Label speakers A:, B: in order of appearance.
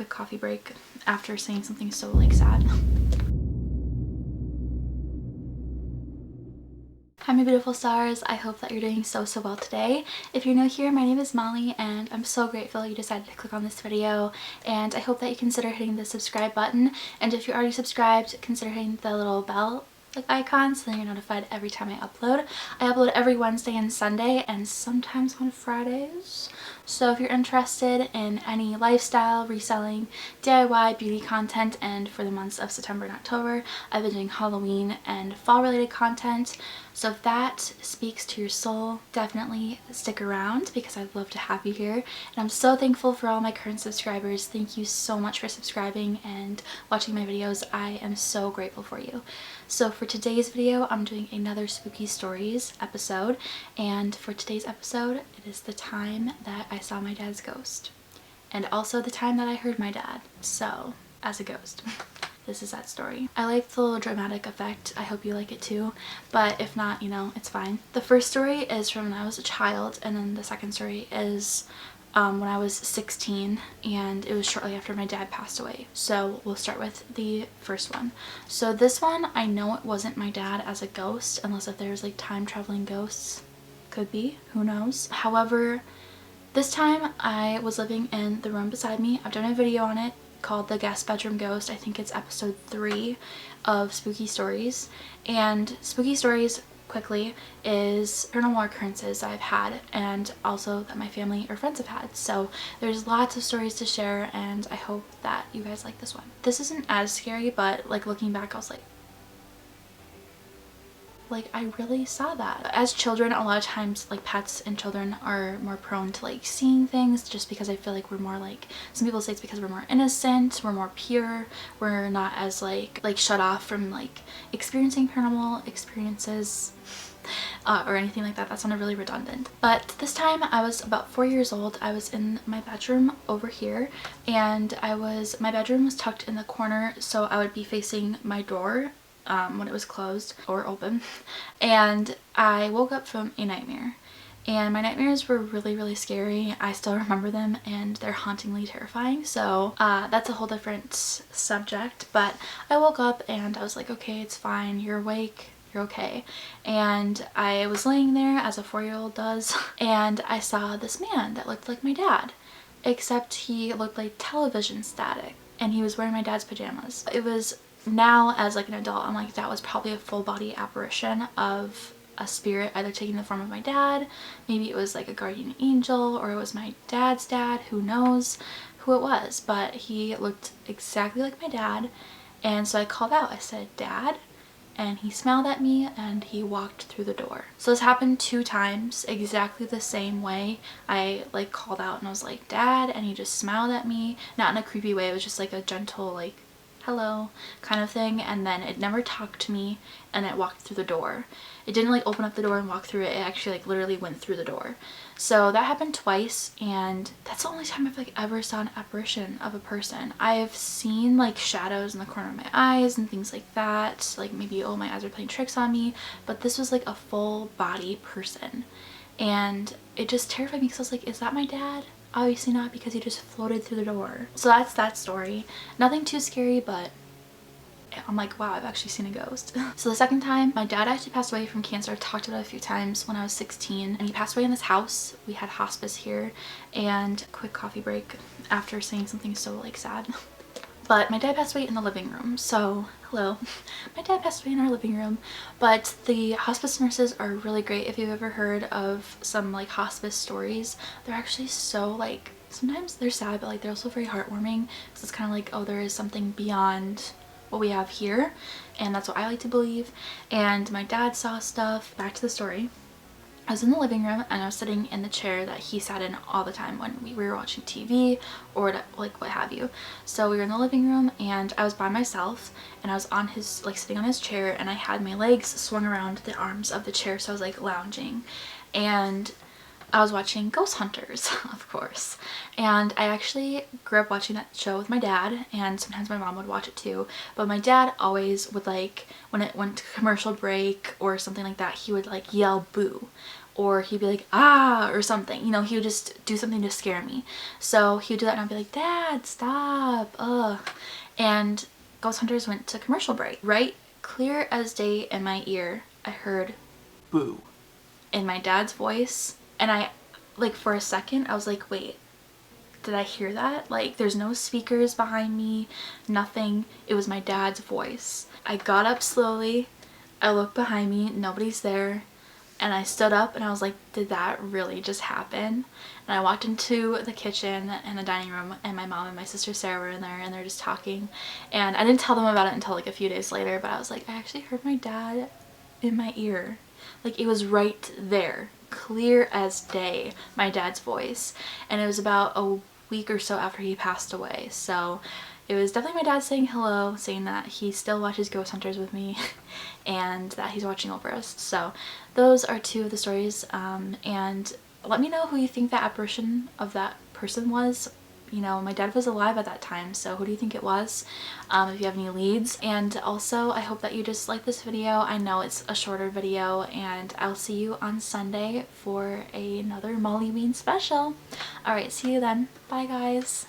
A: quick coffee break after saying something so like sad. Hi my beautiful stars, I hope that you're doing so well today. If you're new here, my name is Molly and I'm so grateful you decided to click on this video, and I hope that you consider hitting the subscribe button, and if you're already subscribed, consider hitting the little bell icon so then you're notified every time I upload. I upload every Wednesday and Sunday and sometimes on Fridays. So if you're interested in any lifestyle, reselling, DIY, beauty content, and for the months of September and October, I've been doing Halloween and fall related content. So if that speaks to your soul, definitely stick around because I'd love to have you here. And I'm so thankful for all my current subscribers. Thank you so much for subscribing and watching my videos. I am so grateful for you. So for today's video, I'm doing another spooky stories episode, and for today's episode, it is the time that I saw my dad's ghost, and also the time that I heard my dad, so as a ghost. This is that story. I like the little dramatic effect. I hope you like it too, but if not, you know, it's fine. The first story is from when I was a child, and then the second story is when I was 16, and it was shortly after my dad passed away. So we'll start with the first one. So this one, I know it wasn't my dad as a ghost, unless if there's like time traveling ghosts. Could be, who knows. However, this time I was living in the room beside me. I've done a video on it called The Guest Bedroom Ghost. I think it's episode 3 of Spooky Stories. And Spooky Stories, quickly, is paranormal occurrences that I've had and also that my family or friends have had. So there's lots of stories to share, and I hope that you guys like this one. This isn't as scary, but like looking back, I was like I really saw that. As children, a lot of times like pets and children are more prone to like seeing things, just because I feel like we're more like, some people say it's because we're more innocent, we're more pure, we're not as like shut off from like experiencing paranormal experiences or anything like that. That sounded really redundant. But this time I was about 4 years old. I was in my bedroom over here, and my bedroom was tucked in the corner, so I would be facing my door when it was closed or open, and I woke up from a nightmare, and my nightmares were really scary. I still remember them and they're hauntingly terrifying, so that's a whole different subject. But I woke up and I was like, okay, it's fine, you're awake, you're okay. And I was laying there as a 4-year-old does, and I saw this man that looked like my dad, except he looked like television static, and he was wearing my dad's pajamas. It was, now as like an adult, I'm like, that was probably a full body apparition of a spirit, either taking the form of my dad, maybe it was like a guardian angel, or it was my dad's dad, who knows who it was, but he looked exactly like my dad. And so I called out, I said, "Dad," and he smiled at me and he walked through the door. So this happened 2 times exactly the same way. I like called out and I was like, "Dad," and he just smiled at me, not in a creepy way, it was just like a gentle like hello kind of thing, and then it never talked to me and it walked through the door. It didn't like open up the door and walk through it, it actually like literally went through the door. So that happened twice, and that's the only time I've like ever saw an apparition of a person. I've seen like shadows in the corner of my eyes and things like that, like maybe, oh, my eyes are playing tricks on me, but this was like a full body person, and it just terrified me because I was like, is that my dad? Obviously not, because he just floated through the door. So that's that story. Nothing too scary, but I'm like, wow, I've actually seen a ghost. So the second time, my dad actually passed away from cancer. I've talked about it a few times, when I was 16, and he passed away in this house. We had hospice here, and quick coffee break after saying something so like sad. But my dad passed away in the living room, so hello. My dad passed away in our living room, but the hospice nurses are really great. If you've ever heard of some like hospice stories, they're actually so like, sometimes they're sad, but like they're also very heartwarming. So it's kind of like, oh, there is something beyond what we have here, and that's what I like to believe. And my dad saw stuff. Back to the story. I was in the living room and I was sitting in the chair that he sat in all the time when we were watching TV or like what have you. So we were in the living room and I was by myself, and I was on his, like sitting on his chair, and I had my legs swung around the arms of the chair, so I was like lounging, and I was watching Ghost Hunters, of course. And I actually grew up watching that show with my dad, and sometimes my mom would watch it too. But my dad always would, like, when it went to commercial break or something like that, he would like yell boo, or he'd be like, ah, or something. You know, he would just do something to scare me. So he would do that and I'd be like, Dad, stop, ugh. And ghost hunters went to commercial break. Right, clear as day in my ear, I heard boo in my dad's voice. And I, like, for a second, I was like, wait, did I hear that? Like, there's no speakers behind me, nothing. It was my dad's voice. I got up slowly, I looked behind me, nobody's there, and I stood up and I was like, did that really just happen? And I walked into the kitchen and the dining room, and my mom and my sister Sarah were in there, and they're just talking. And I didn't tell them about it until like a few days later, but I was like, I actually heard my dad in my ear. Like, it was right there, clear as day, my dad's voice. And it was about a week or so after he passed away. So it was definitely my dad saying hello, saying that he still watches ghost hunters with me and that he's watching over us. So those are two of the stories, and let me know who you think that apparition of that person was. You know, my dad was alive at that time, so who do you think it was? If you have any leads. And also, I hope that you just like this video. I know it's a shorter video, and I'll see you on Sunday for another Molli-Ween special. Alright, see you then. Bye guys.